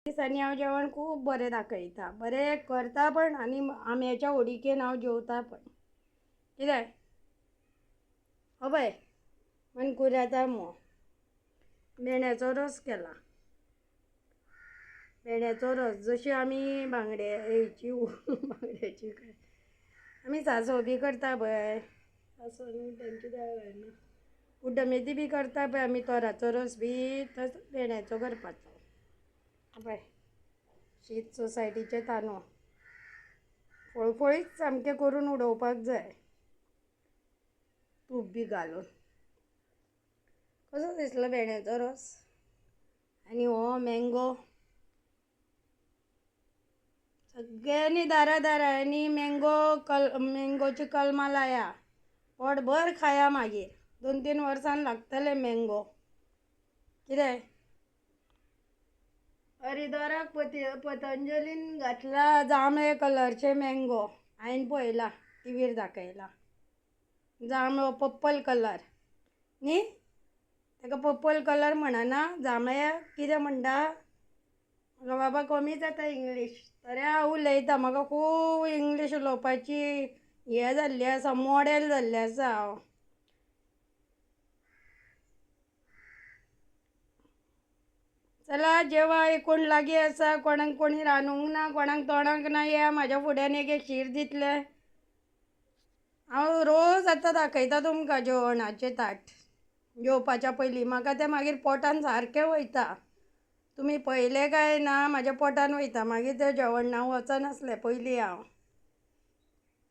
दिसांनी हांव जेवण खूब बरें दाखयता, बरें करता पण आनी आम्याच्या उडिकेन हांव जेवता पण. कित्याक पळय मनकुराता मुगो भेंड्याचो रस केला. भेंड्याचो रस जशी आमी बांगड्याची बांगड्याची आमी सांसव बी करता पळय, सांसव न्हू तेंची दाळ उड्डमेथी बी करता पळय आमी तोराचो रस बी तसो भेंड्याचो करपाचो. पळय शीत सोसायटीचे तांदूळ फळफळीत सामके करून उडोवपाक जाय, तूप बी घालून. कसो दिसलो भेंड्याचो रस? आनी हो मँगो सगळ्यांनी दारांनी मँगोची कलमां लाया, पोटभर खाया. मागीर 2-3 वर्सान लागतले मँगो. कितें हरिद्वाराक पतंजलीन घातला जांबळे कलरचे मँगो हांवें पळयला, टीव्हीर दाखयला. जांबळो पर्पल कलर न्ही, ताका पर्पल कलर म्हणना, जांबळ्याक कितें म्हणटा? म्हाका बाबा कमी जाता इंग्लीश, तरी हांव उलयतां. म्हाका खूब इंग्लीश उलोवपाची हें जाल्ली आसा, मॉडेल जाल्लें आसा हांव. चला जेवा, कोण लागीं आसा, कोणाक कोणी रांदूंक ना, कोणाक तोंडाक ना, या म्हाज्या फुड्यान एक शीर दितले. हांव रोज आतां दाखयता तुमकां जेवणाचें ताट जेवपाच्या पयलीं. म्हाका तें मागीर पोटान सारकें वयता. तुमी पळयलें काय ना, म्हाज्या पोटान वयता. मागीर तें जेवण हांव वचनासलें पयलीं हांव